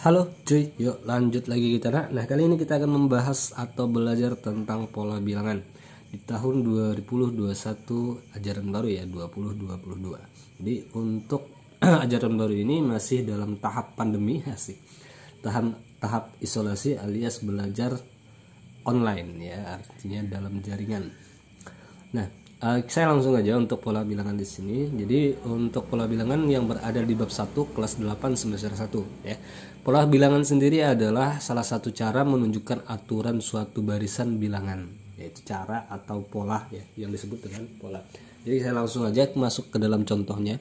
Halo cuy, yuk lanjut lagi kita. Nah, kali ini kita akan membahas atau belajar tentang pola bilangan di tahun 2021 ajaran baru ya, 2022. Jadi untuk ajaran baru ini masih dalam tahap pandemi, asik. Tahap isolasi alias belajar online ya, artinya dalam jaringan. Nah, saya langsung aja untuk pola bilangan di sini. Jadi untuk pola bilangan yang berada di bab 1 kelas 8 semester 1 ya. Pola bilangan sendiri adalah salah satu cara menunjukkan aturan suatu barisan bilangan, yaitu cara atau pola ya yang disebut dengan pola. Jadi saya langsung aja masuk ke dalam contohnya.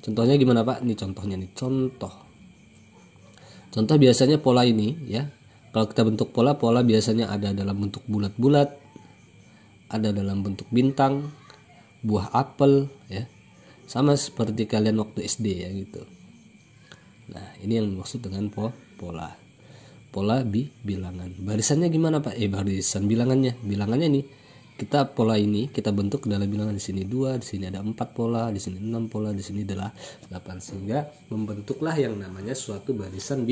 Contohnya gimana Pak? Ini contohnya nih, Contoh biasanya pola ini ya. Kalau kita bentuk pola biasanya ada dalam bentuk bulat-bulat, ada dalam bentuk bintang, buah apel ya, sama seperti kalian waktu SD ya gitu. Nah, ini yang dimaksud dengan pola bilangan. Barisannya gimana Pak? Barisan bilangannya nih, kita pola ini kita bentuk dalam bilangan. Di sini 2, di sini ada 4 pola, di sini 6 pola, di sini adalah 8, sehingga membentuklah yang namanya suatu barisan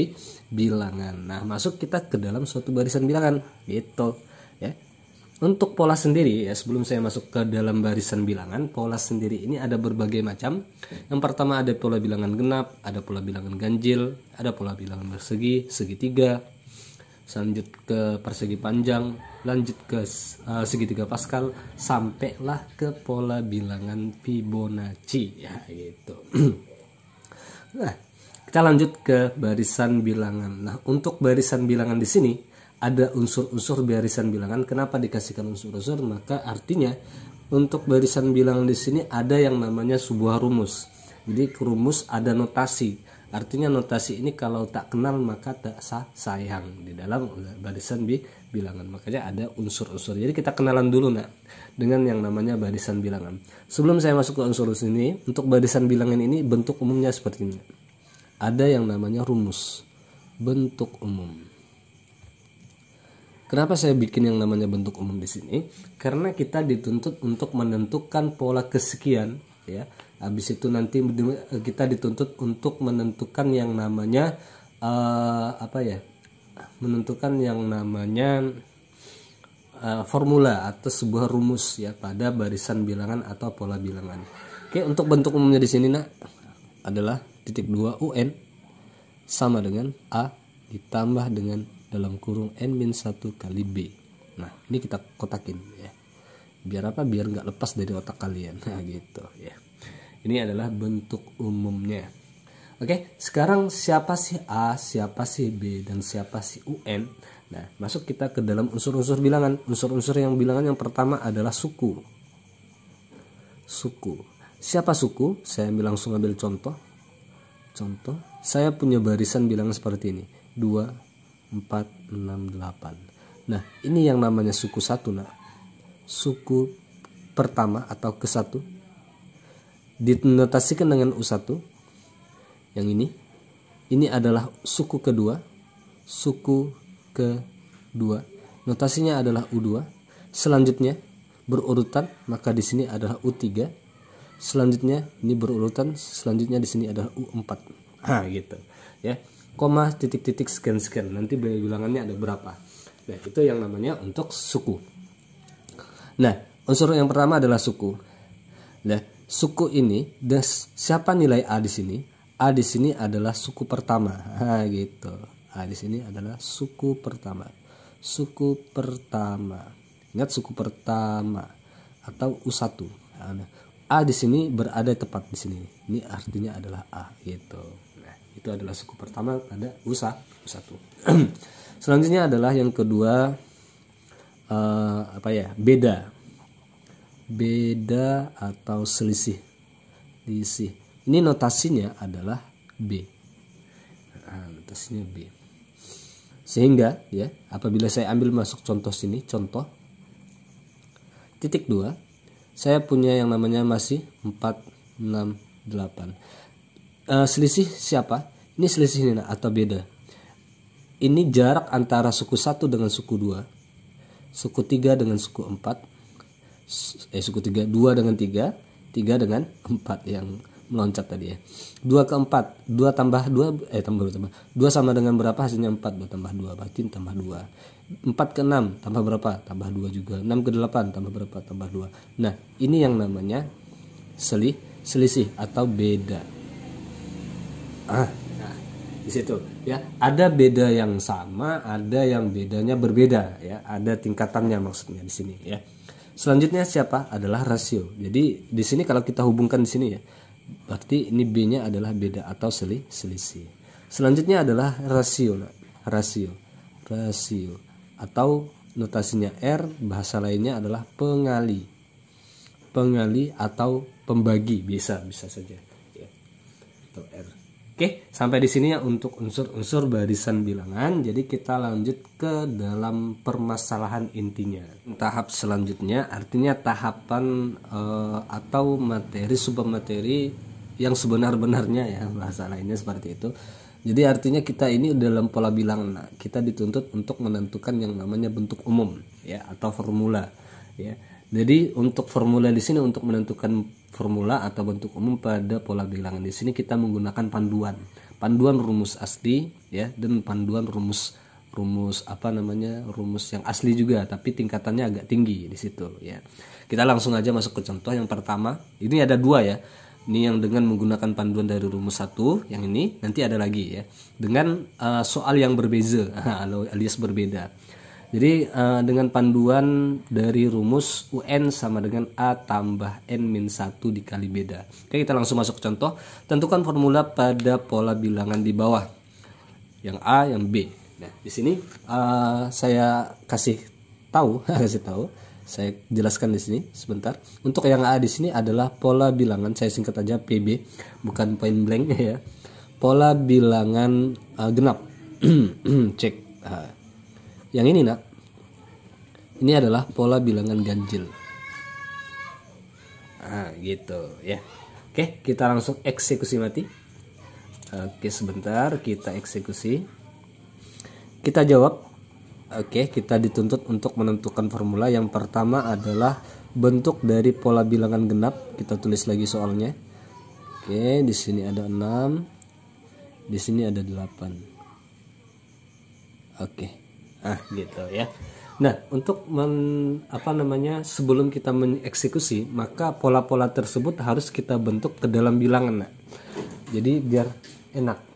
bilangan. Nah, masuk kita ke dalam suatu barisan bilangan gitu ya. Untuk pola sendiri ya, sebelum saya masuk ke dalam barisan bilangan, pola sendiri ini ada berbagai macam. Yang pertama ada pola bilangan genap, ada pola bilangan ganjil, ada pola bilangan bersegi, segitiga, lanjut ke persegi panjang, lanjut ke segitiga Pascal, sampailah ke pola bilangan Fibonacci ya gitu. Nah, kita lanjut ke barisan bilangan. Nah, untuk barisan bilangan di sini ada unsur-unsur barisan bilangan. Kenapa dikasihkan unsur-unsur? Maka artinya untuk barisan bilangan di sini ada yang namanya sebuah rumus. Jadi rumus ada notasi. Artinya notasi ini kalau tak kenal maka tak sayang di dalam barisan bilangan. Makanya ada unsur-unsur. Jadi kita kenalan dulu dengan yang namanya barisan bilangan. Sebelum saya masuk ke unsur-unsur ini, untuk barisan bilangan ini bentuk umumnya seperti ini. Ada yang namanya rumus bentuk umum. Kenapa saya bikin yang namanya bentuk umum di sini? Karena kita dituntut untuk menentukan pola kesekian, ya. Habis itu nanti kita dituntut untuk menentukan yang namanya menentukan yang namanya formula atau sebuah rumus ya pada barisan bilangan atau pola bilangan. Oke, untuk bentuk umumnya di sini adalah titik 2 UN sama dengan A ditambah dengan dalam kurung N-1 kali B. Nah, ini kita kotakin ya. Biar apa? Biar nggak lepas dari otak kalian. Nah, gitu ya. Ini adalah bentuk umumnya. Oke, sekarang siapa sih A, siapa sih B, dan siapa sih UN? Nah, masuk kita ke dalam unsur-unsur bilangan. Unsur-unsur yang bilangan yang pertama adalah suku. Suku. Siapa suku? Saya langsung ambil contoh. Saya punya barisan bilangan seperti ini. 2, 4, 6, 8. Nah, ini yang namanya suku 1 suku pertama atau ke-1 dinotasikan dengan U1. Yang ini adalah suku kedua, notasinya adalah U2. Selanjutnya berurutan, maka di sini adalah U3. Selanjutnya ini berurutan, selanjutnya di sini adalah U4. Gitu ya. Koma, titik-titik, sekian. Nanti bilangannya ada berapa. Nah, itu yang namanya untuk suku. Nah, unsur yang pertama adalah suku. Nah, suku ini, siapa nilai A di sini? A di sini adalah suku pertama. Gitu. A di sini adalah suku pertama. Suku pertama. Ingat suku pertama atau U1. Nah, A di sini berada tepat di sini. Ini artinya adalah A gitu. Itu adalah suku pertama pada U1. Selanjutnya adalah yang kedua beda atau selisih. Ini notasinya adalah B. Notasinya B. Sehingga ya, apabila saya ambil masuk contoh sini, contoh titik 2, saya punya yang namanya masih 4, 6, 8. Selisih siapa? Ini selisih ini atau beda. Ini jarak antara suku 1 dengan suku 2, suku 3 dengan suku 4, suku 3, 2 dengan 3 dengan 4. Yang meloncat tadi ya. 2 ke 4, 2 tambah 2 tambah 2 sama dengan berapa? Hasilnya 4, 2 tambah 2 berarti tambah 2. 4 ke 6 tambah berapa? Tambah 2 juga. 6 ke 8 tambah berapa? Tambah 2. Nah, ini yang namanya selisih atau beda. Nah, di situ ya. Ada beda yang sama, ada yang bedanya berbeda ya. Ada tingkatannya maksudnya di sini ya. Selanjutnya siapa? Adalah rasio. Jadi di sini kalau kita hubungkan di sini ya, berarti ini B-nya adalah beda atau selisih. Selanjutnya adalah rasio. Rasio atau notasinya R, bahasa lainnya adalah pengali. Pengali atau pembagi, bisa saja ya. Atau R. Oke, sampai di sini ya untuk unsur-unsur barisan bilangan. Jadi kita lanjut ke dalam permasalahan intinya. Tahap selanjutnya artinya tahapan atau materi submateri yang sebenar-benarnya ya, bahasa lainnya seperti itu. Jadi artinya kita ini dalam pola bilangan, nah, kita dituntut untuk menentukan yang namanya bentuk umum ya atau formula ya. Jadi untuk formula di sini, untuk menentukan formula atau bentuk umum pada pola bilangan di sini kita menggunakan panduan rumus asli ya, dan panduan rumus yang asli juga tapi tingkatannya agak tinggi di situ ya. Kita langsung aja masuk ke contoh yang pertama. Ini ada 2 ya. Ini yang dengan menggunakan panduan dari rumus 1, yang ini nanti ada lagi ya dengan soal yang berbeza alias berbeda. Jadi dengan panduan dari rumus UN sama dengan A tambah N-1 dikali beda. Oke, kita langsung masuk ke contoh. Tentukan formula pada pola bilangan di bawah. Yang A, yang B. Nah, di sini saya kasih tahu. Saya jelaskan di sini sebentar. Untuk yang A di sini adalah pola bilangan, saya singkat aja PB, bukan point blank ya. Pola bilangan genap. Cek. Yang ini nak, ini adalah pola bilangan ganjil. Gitu ya. Oke, kita langsung eksekusi mati. Oke, sebentar kita eksekusi. Kita jawab. Oke, kita dituntut untuk menentukan formula. Yang pertama adalah bentuk dari pola bilangan genap. Kita tulis lagi soalnya. Oke, di sini ada 6. Di sini ada 8. Oke. Gitu ya. Nah, untuk sebelum kita mengeksekusi, maka pola-pola tersebut harus kita bentuk ke dalam bilangan. Nah. Jadi biar enak.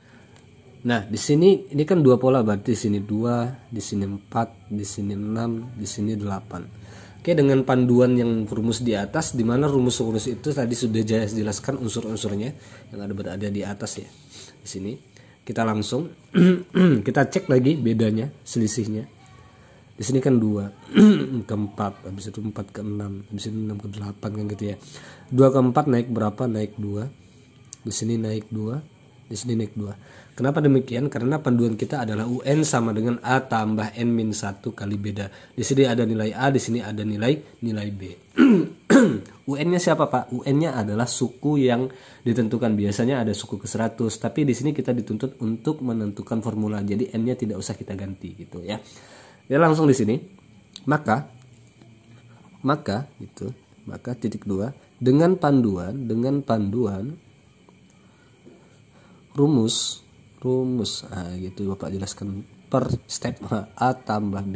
Nah, di sini ini kan 2 pola, berarti di sini 2, di sini 4, di sini 6, di sini 8. Oke, dengan panduan yang rumus di atas, di mana rumus-rumus itu tadi sudah jelaskan unsur-unsurnya yang berada di atas ya. Di sini kita langsung kita cek lagi bedanya, selisihnya. Di sini kan 2 ke 4, habis itu 4 ke 6, habis itu 6 ke 8 kan gitu ya. 2 ke 4 naik berapa? Naik 2. Di sini naik 2, di sini naik 2. Kenapa demikian? Karena panduan kita adalah UN sama dengan A tambah N-1 kali beda. Di sini ada nilai A, di sini ada nilai B. UN-nya siapa, Pak? UN-nya adalah suku yang ditentukan. Biasanya ada suku ke 100, tapi di sini kita dituntut untuk menentukan formula. Jadi N-nya tidak usah kita ganti gitu ya. Ya langsung di sini. Maka titik 2 dengan panduan rumus gitu Bapak jelaskan per step. A tambah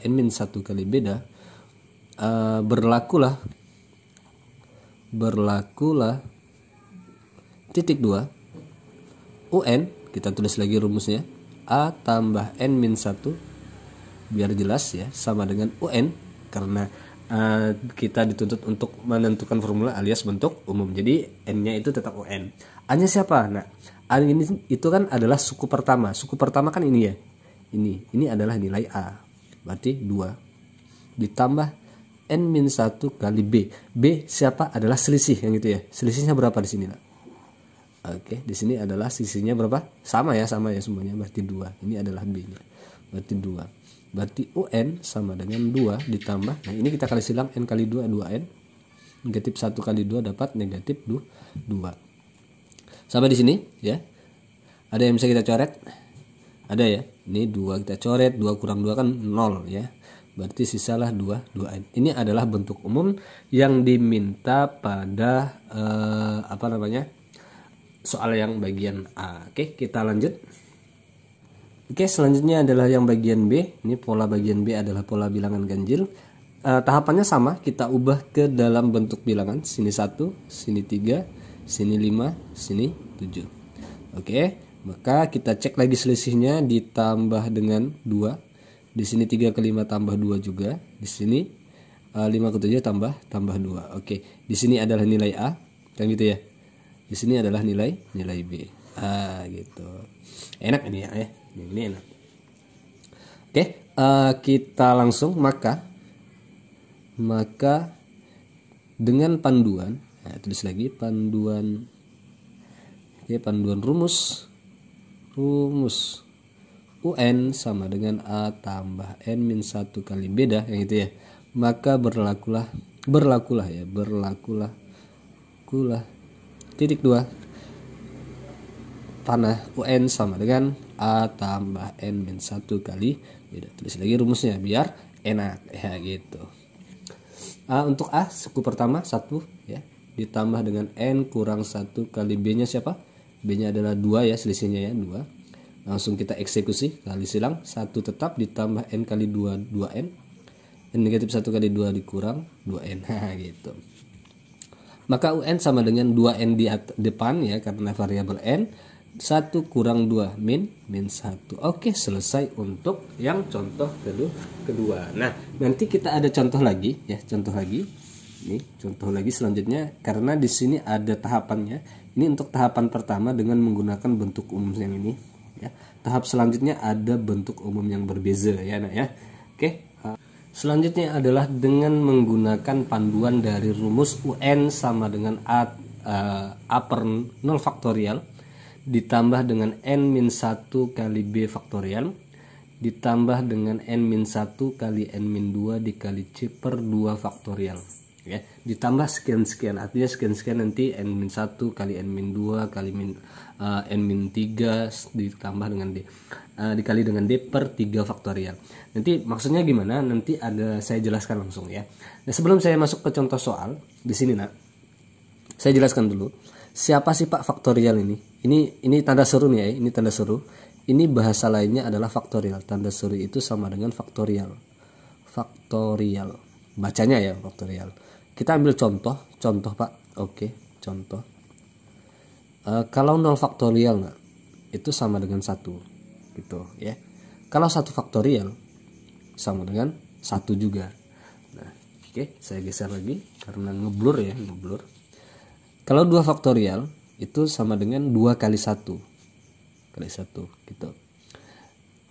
N-1 kali beda, berlakulah titik 2 UN, kita tulis lagi rumusnya, A tambah N-1 biar jelas ya, sama dengan UN karena kita dituntut untuk menentukan formula alias bentuk umum. Jadi N-nya itu tetap UN. A-nya siapa? Nah, A ini itu kan adalah suku pertama. Suku pertama kan ini ya. Ini adalah nilai A. Berarti 2 ditambah N-1 kali B. B siapa? Adalah selisih yang gitu ya. Selisihnya berapa di sini, Nak? Oke, di sini adalah selisihnya berapa? Sama ya semuanya. Berarti 2. Ini adalah B-nya. Berarti 2. Berarti UN sama dengan 2 ditambah, nah ini kita kali silang N kali 2, 2N. Negatif 1 kali 2 dapat negatif 2. Sampai di sini ya. Ada yang bisa kita coret? Ada ya. Ini 2 kita coret, 2 kurang 2 kan 0 ya. berarti sisalah 2n. Ini adalah bentuk umum yang diminta pada soal yang bagian A. Oke, kita lanjut. Oke, selanjutnya adalah yang bagian B. Ini pola bagian B adalah pola bilangan ganjil. Tahapannya sama, kita ubah ke dalam bentuk bilangan. Sini 1, sini 3, sini 5, sini 7. Oke, maka kita cek lagi selisihnya, ditambah dengan 2. Di sini 3 ke 5 tambah 2 juga. Di sini 5 ke 7 tambah 2. Oke, di sini adalah nilai A, kan gitu ya. Di sini adalah nilai B. Gitu. Enak ini ya. Ini enak. Oke, kita langsung maka dengan panduan, tulis lagi panduan. Oke, panduan rumus UN sama dengan A tambah N-1 kali beda, yang itu ya. Maka berlakulah titik 2 panah UN sama dengan A tambah N-1 kali beda. Tulis lagi rumusnya biar enak ya gitu. Untuk A suku pertama 1 ya, ditambah dengan N kurang 1 kali B nya siapa? B nya adalah 2 ya, selisihnya ya 2. Langsung kita eksekusi, kali silang 1 tetap ditambah N kali 2 2N. N negatif 1 kali 2 dikurang 2N. Gitu. Maka UN sama dengan 2N di depan ya, karena variabel N. 1 kurang 2 min 1. Oke, selesai untuk yang contoh kedua. Nah, nanti kita ada contoh lagi ya, contoh lagi selanjutnya, karena di sini ada tahapannya. Ini untuk tahapan pertama dengan menggunakan bentuk umum yang ini ya. Tahap selanjutnya ada bentuk umum yang berbeza ya, Nak ya. Oke. Selanjutnya adalah dengan menggunakan panduan dari rumus UN sama dengan A per 0 faktorial ditambah dengan N-1 kali B faktorial ditambah dengan N-1 kali N-2 dikali C per 2 faktorial ya, ditambah sekian-sekian, artinya sekian-sekian nanti N-1 kali N-2 kali N-3 ditambah dengan D dikali dengan D per 3 faktorial. Nanti maksudnya gimana, nanti saya jelaskan langsung ya. Nah, sebelum saya masuk ke contoh soal di sini, Nak, saya jelaskan dulu siapa sih Pak faktorial ini. Ini tanda seru nih ya, ini tanda seru. Ini bahasa lainnya adalah faktorial. Tanda seru itu sama dengan faktorial. Bacanya ya faktorial. Kita ambil contoh Pak. Oke, contoh. Kalau 0 faktorial, nah, itu sama dengan 1 gitu ya. Kalau 1 faktorial sama dengan 1 juga. Nah, oke, saya geser lagi karena ngeblur. Kalau 2 faktorial itu sama dengan 2 kali 1 gitu.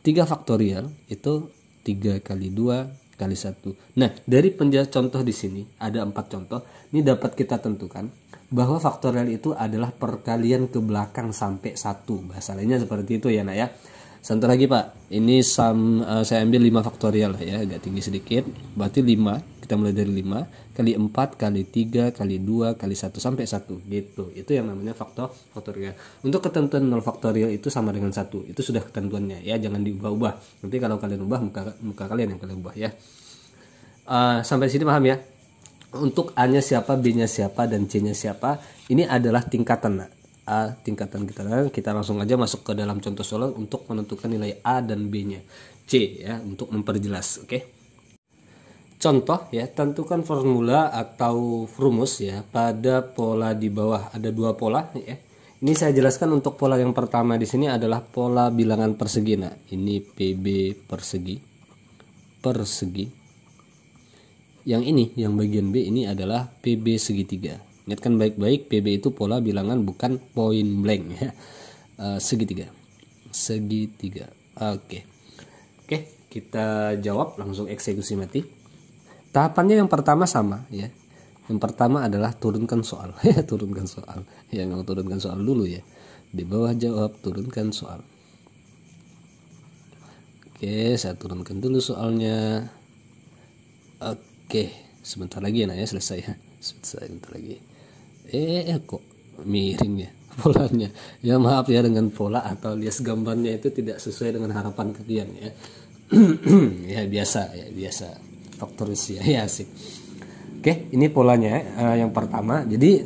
3 faktorial itu 3 kali 2 kali 1. Nah, dari contoh di sini ada 4 contoh. Ini dapat kita tentukan bahwa faktorial itu adalah perkalian ke belakang sampai 1. Bahasa lainnya seperti itu ya, Nak ya. Contoh lagi Pak, ini saya ambil 5 faktorial ya, agak tinggi sedikit. Berarti 5, kita mulai dari 5 kali 4 kali 3 kali 2 kali 1 sampai 1 gitu. Itu yang namanya faktorial. Untuk ketentuan 0 faktorial itu sama dengan 1. Itu sudah ketentuannya ya, jangan diubah-ubah. Nanti kalau kalian ubah muka kalian yang kalian ubah ya. Sampai sini paham ya? Untuk A-nya siapa, B-nya siapa, dan C-nya siapa, ini adalah tingkatan, Nak. A tingkatan kita langsung aja masuk ke dalam contoh soal untuk menentukan nilai A dan B-nya. C ya, untuk memperjelas. Oke. Contoh ya, tentukan formula atau rumus ya pada pola di bawah. Ada 2 pola ya. Ini saya jelaskan untuk pola yang pertama di sini adalah pola bilangan persegi. Nah, ini PB persegi. Yang ini, yang bagian B ini adalah PB segitiga. Ingatkan baik-baik, PB itu pola bilangan bukan point blank ya. Segitiga. Oke, kita jawab langsung eksekusi mati. Tahapannya yang pertama sama ya. Yang pertama adalah turunkan soal. Turunkan soal. Ya, memang turunkan soal dulu ya. Di bawah jawab, turunkan soal. Oke, saya turunkan dulu soalnya. Oke, sebentar lagi ya, Nak ya, selesai ya. Sebentar lagi. Kok miring ya polanya ya, maaf ya dengan pola atau lias gambarnya itu tidak sesuai dengan harapan kalian ya. Ya biasa faktorisasi ya asik. Oke, ini polanya yang pertama. Jadi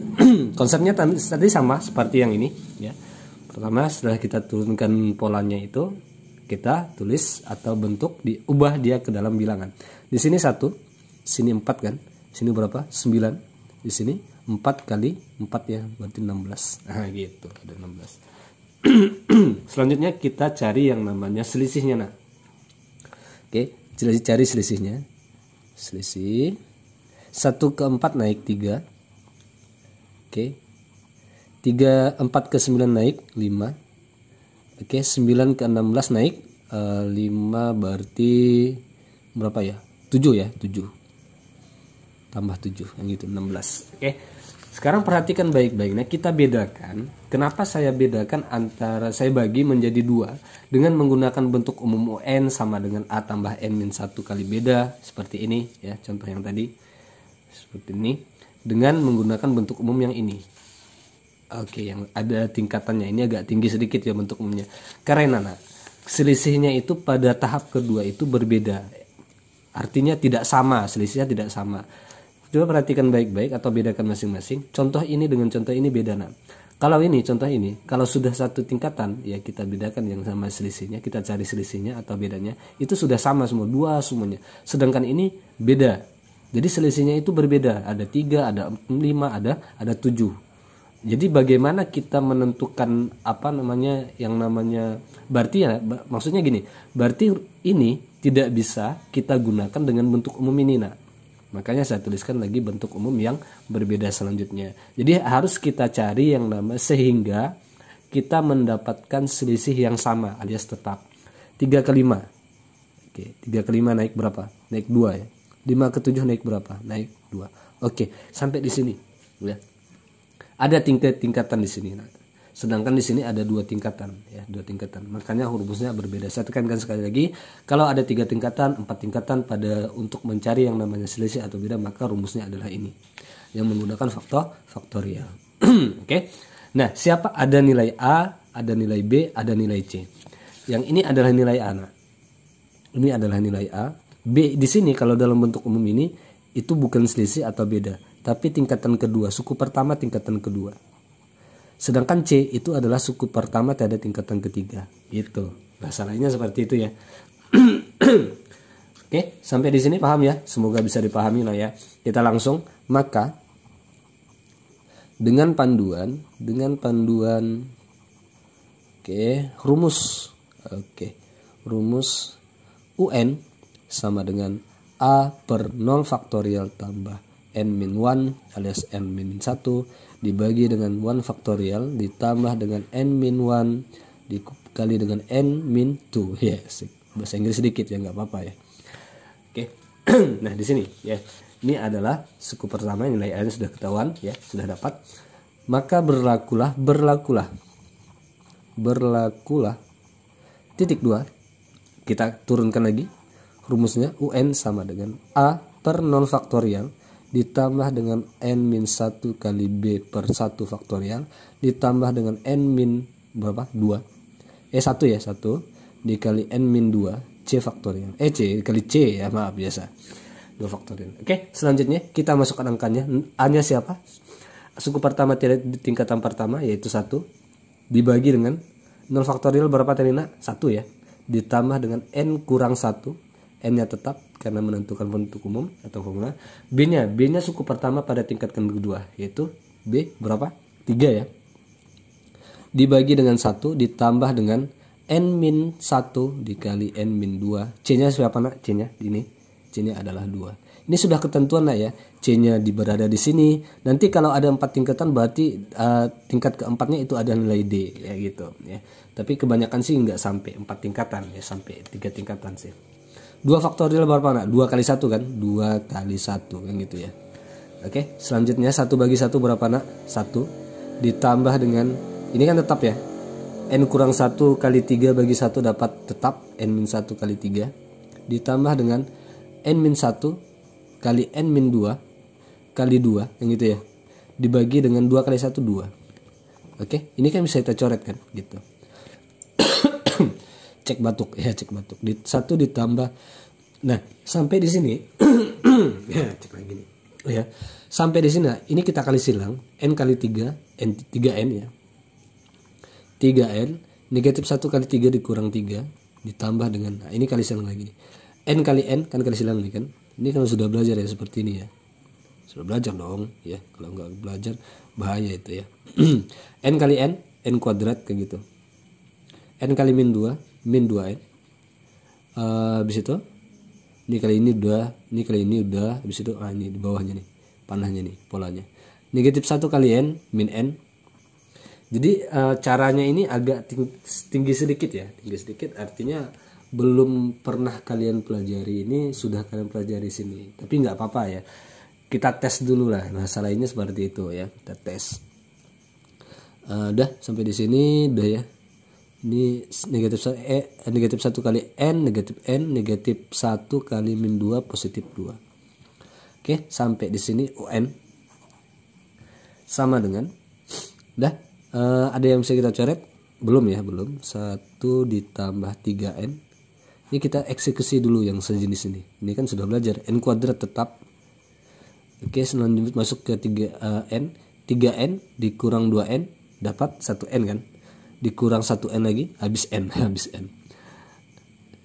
konsepnya tadi sama seperti yang ini ya. Pertama setelah kita turunkan polanya itu, kita tulis atau bentuk diubah dia ke dalam bilangan. Di sini 1, sini 4 kan. Sini berapa? 9. Di sini 4 kali 4 ya, berarti 16. Nah, gitu, ada 16. Selanjutnya kita cari yang namanya selisihnya. Nah. Oke, cari selisihnya. Selisih 1 ke 4 naik 3. Oke. 4 ke 9 naik 5. Oke, 9 ke 16 naik 5 berarti berapa ya? 7 ya, 7. Tambah 7 yang gitu 16. Oke. Sekarang perhatikan baik-baik. Nah, kita bedakan. Kenapa saya bedakan antara saya bagi menjadi 2 dengan menggunakan bentuk umum UN sama dengan A tambah N-1 kali beda seperti ini ya, contoh yang tadi. Seperti ini dengan menggunakan bentuk umum yang ini. Oke, yang ada tingkatannya ini agak tinggi sedikit ya bentuk umumnya. Karena selisihnya itu pada tahap kedua itu berbeda. Artinya tidak sama, selisihnya tidak sama. Coba perhatikan baik-baik atau bedakan masing-masing. Contoh ini dengan contoh ini beda. Nah, kalau ini contoh ini, kalau sudah satu tingkatan ya kita bedakan yang sama selisihnya, kita cari selisihnya atau bedanya. Itu sudah sama semua, 2 semuanya. Sedangkan ini beda. Jadi selisihnya itu berbeda. Ada 3, ada 5, ada 7. Jadi bagaimana kita menentukan apa namanya yang namanya berarti ya maksudnya gini, berarti ini tidak bisa kita gunakan dengan bentuk umum ini. Nah, makanya saya tuliskan lagi bentuk umum yang berbeda selanjutnya. Jadi harus kita cari yang nama sehingga kita mendapatkan selisih yang sama alias tetap. 3 ke 5. Oke, 3 ke 5 naik berapa? Naik 2 ya. 5 ke 7 naik berapa? Naik 2. Oke, sampai di sini ya. Ada tingkatan di sini. Nah, sedangkan di sini ada 2 tingkatan ya, 2 tingkatan. Makanya rumusnya berbeda. Saya tekankan sekali lagi, kalau ada 3 tingkatan, 4 tingkatan pada untuk mencari yang namanya selisih atau beda, maka rumusnya adalah ini. Yang menggunakan faktorial. Oke. Nah, siapa ada nilai A, ada nilai B, ada nilai C. Yang ini adalah nilai A. Nah, ini adalah nilai A. B di sini kalau dalam bentuk umum ini itu bukan selisih atau beda, tapi tingkatan kedua, suku pertama tingkatan kedua. Sedangkan C itu adalah suku pertama pada tingkatan ketiga. Gitu. Bahasa lainnya seperti itu ya. Oke, sampai di sini paham ya? Semoga bisa dipahami lah ya. Kita langsung, maka dengan panduan rumus. Oke. Rumus UN sama dengan A per 0 faktorial tambah N-1 alias N-1 dibagi dengan 1 faktorial ditambah dengan N-1 dikali dengan N-2 ya, bahasa Inggris sedikit ya, nggak apa-apa ya. Oke. Nah di sini ya, ini adalah suku pertama, nilai N sudah ketahuan ya, sudah dapat. Maka berlakulah titik 2, kita turunkan lagi rumusnya. UN sama dengan A per 0 faktorial ditambah dengan N-1 kali B per 1 faktorial ditambah dengan N- berapa? 2. 1 ya, 1 dikali N-2 C faktorial. C dikali C ya, maaf biasa. 2 faktorial. Oke, selanjutnya kita masukkan angkanya. A-nya siapa? Suku pertama di tingkatan pertama yaitu 1 dibagi dengan 0 faktorial berapa tadi nak? 1 ya. Ditambah dengan N kurang 1. N-nya tetap karena menentukan bentuk umum atau formula. B-nya suku pertama pada tingkatan kedua yaitu B berapa? 3 ya. Dibagi dengan 1 ditambah dengan N-1 dikali N-2. C-nya siapa nak? C-nya ini. C-nya adalah 2. Ini sudah ketentuan lah ya. C-nya berada di sini. Nanti kalau ada 4 tingkatan berarti tingkat keempatnya itu ada nilai D ya gitu ya. Tapi kebanyakan sih nggak sampai 4 tingkatan ya, sampai 3 tingkatan sih. 2 faktorial berapa nak? 2 kali 1 kan? 2 kali 1 kan gitu ya. Oke, selanjutnya 1 bagi 1 berapa nak? 1 ditambah dengan ini kan tetap ya. N kurang 1 kali 3 bagi 1 dapat tetap N-1 kali 3 ditambah dengan N-1 kali N-2 kali 2 yang gitu ya. Dibagi dengan 2 kali 1 2. Oke, ini kan bisa kita coret kan gitu. cek batuk ya, cek batuk. 1 ditambah. Nah, sampai di sini ya, cek lagi nih. Ya. Sampai di sini ini kita kali silang n kali 3, n 3n ya. 3n negatif 1 kali 3 dikurang 3 ditambah dengan, nah ini kali silang lagi nih. N kali n kan kali silang nih kan. Ini kan sudah belajar ya seperti ini ya. Sudah belajar dong ya. Kalau nggak belajar bahaya itu ya. N kali n kuadrat kayak gitu. N kali min 2, min 2n. Habis itu ini kali ini udah, ini kali ini udah, habis itu ini di bawahnya nih, panahnya nih polanya. Negatif 1 kali n min n. Jadi caranya ini agak tinggi sedikit ya, tinggi sedikit artinya belum pernah kalian pelajari ini, sudah kalian pelajari sini. Tapi nggak apa-apa ya, kita tes dulu lah. Masalah ini seperti itu ya, kita tes. Udah sampai di sini udah ya. Ini negatif 1 kali n, negatif 1 kali min 2 positif 2. Oke, sampai di sini un sama dengan, udah ada yang bisa kita coret? Belum ya, belum. 1 ditambah 3n. Ini kita eksekusi dulu yang sejenis ini. Ini kan sudah belajar, n kuadrat tetap. Oke, selanjutnya masuk ke 3n. 3n dikurang 2n dapat 1n kan. Dikurang 1n lagi habis n, habis n.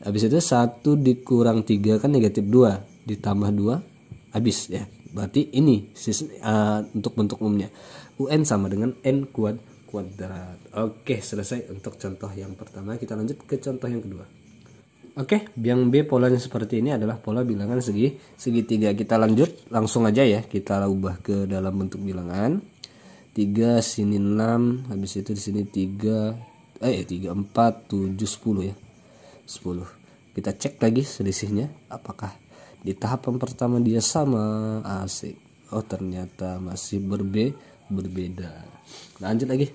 Habis itu 1 dikurang 3 kan negatif 2 ditambah 2 habis ya. Berarti ini untuk bentuk umumnya. UN sama dengan n kuadrat. Oke, selesai untuk contoh yang pertama. Kita lanjut ke contoh yang kedua. Oke, yang B polanya seperti ini adalah pola bilangan segitiga. Kita lanjut langsung aja ya. Kita ubah ke dalam bentuk bilangan. 3 sini 6, habis itu di sini 3 4 7 10 ya. 10. Kita cek lagi selisihnya apakah di tahapan pertama dia sama. Asik. Oh, ternyata masih berbeda. Lanjut lagi.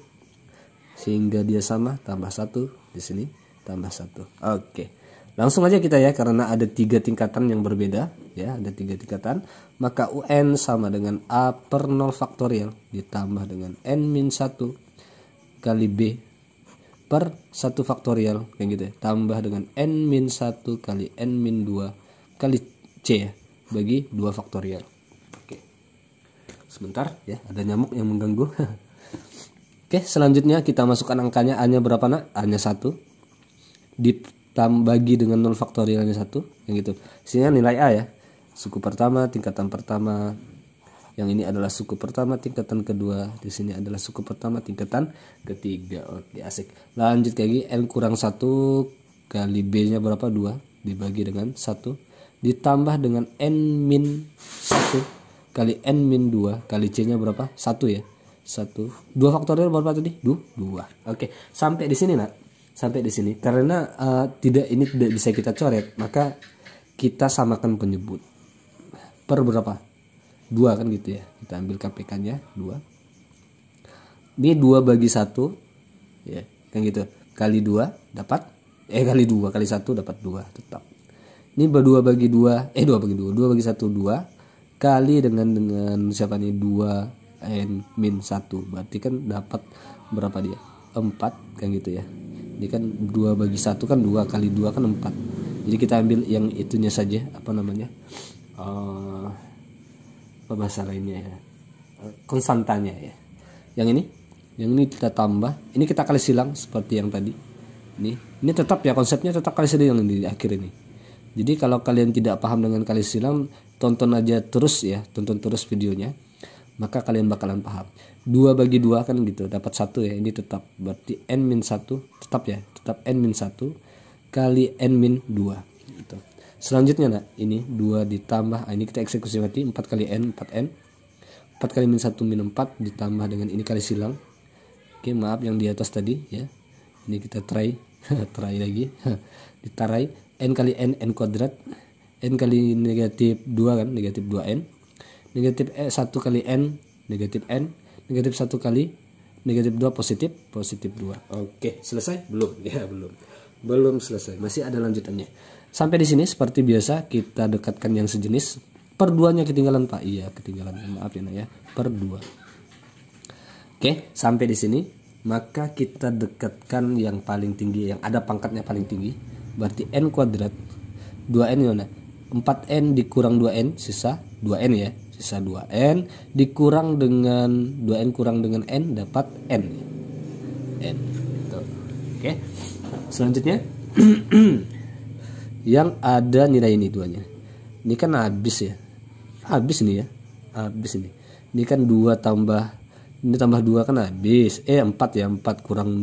Sehingga dia sama, tambah 1 di sini, tambah 1. Oke. Langsung aja kita ya, karena ada 3 tingkatan yang berbeda ya, ada 3 tingkatan. Maka UN sama dengan A per 0 faktorial ditambah dengan N-1 kali B per 1 faktorial kayak gitu ya, tambah dengan N-1 kali N-2 kali C ya, bagi 2 faktorial. Oke. Sebentar ya, ada nyamuk yang mengganggu. Oke, selanjutnya kita masukkan angkanya. A-nya berapa nak? A-nya 1 bagi dengan 0 faktorialnya 1 yang gitu. Sini nilai A ya. Suku pertama, tingkatan pertama. Yang ini adalah suku pertama, tingkatan kedua. Di sini adalah suku pertama, tingkatan ketiga. Oke, asik. Lanjut lagi, N kurang 1 kali B-nya berapa? 2 dibagi dengan 1 ditambah dengan N-1 kali N-2 kali C-nya berapa? 1 ya. 1. 2 faktorial berapa tadi? 2. Oke, sampai di sini nak. Sampai di sini. Karena tidak bisa kita coret, maka kita samakan penyebut. Per berapa? 2 kan gitu ya. Kita ambil KPK-nya 2. Ini 2 bagi 1 ya, kan gitu. Kali 2 dapat kali 2 kali 1 dapat 2 tetap. Ini 2 bagi 2 2 bagi 2 bagi 1 2 kali dengan siapa nih 2 N-1. Berarti kan dapat berapa dia? 4 kan gitu ya. Ini kan 2 bagi 1 kan 2 kali 2 kan 4. Jadi kita ambil yang itunya saja, apa namanya? Apa bahasa lainnya ya? Konstantanya ya. Yang ini kita tambah, ini kita kali silang seperti yang tadi. Ini tetap ya, konsepnya tetap kali silang di akhir ini. Jadi kalau kalian tidak paham dengan kali silang, tonton aja terus ya, tonton terus videonya. Maka kalian bakalan paham. 2 bagi 2 kan gitu, dapat 1 ya. Ini tetap berarti N-1 tetap ya, tetap N-1 kali N-2 gitu. Selanjutnya nah, ini 2 ditambah, ini kita eksekusi berarti 4 kali N, 4N. 4 kali min 1 min 4 ditambah dengan ini kali silang. Oke, maaf yang di atas tadi ya. Ini kita try lagi. Ditarai N kali N, N kuadrat. N kali negatif 2 kan, negatif 2N. Negatif 1 kali N, negatif N. Negatif 1 kali negatif 2 positif 2. Oke, selesai? Belum ya, belum selesai, masih ada lanjutannya. Sampai di sini seperti biasa kita dekatkan yang sejenis. Per 2-nya ketinggalan Pak. Iya, ketinggalan. Maaf ya, ya. Per 2. Oke, sampai di sini maka kita dekatkan yang paling tinggi, yang ada pangkatnya paling tinggi. Berarti n kuadrat 2n mana? 4n dikurang 2n sisa 2n ya, sisa 2n dikurang dengan 2n kurang dengan n dapat n. N gitu. Oke. Selanjutnya yang ada nilai ini duanya. Ini kan habis ya. Habis nih ya. Habis ini. Ini kan 2 tambah ini tambah 2 kan habis. 4 ya, 4 kurang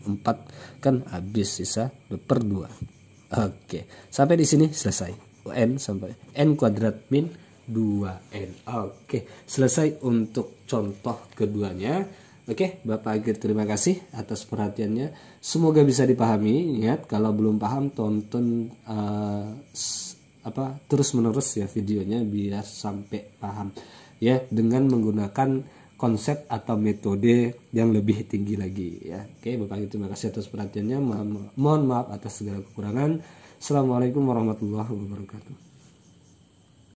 4 kan habis, sisa per 2. Oke. Sampai di sini selesai. N sampai n kuadrat min 2n. Oke, selesai untuk contoh keduanya. Oke, Bapak Agir terima kasih atas perhatiannya. Semoga bisa dipahami. Ingat, kalau belum paham tonton terus menerus ya videonya biar sampai paham ya, dengan menggunakan konsep atau metode yang lebih tinggi lagi ya. Oke, Bapak Agir terima kasih atas perhatiannya. Mohon maaf atas segala kekurangan. Assalamualaikum warahmatullahi wabarakatuh.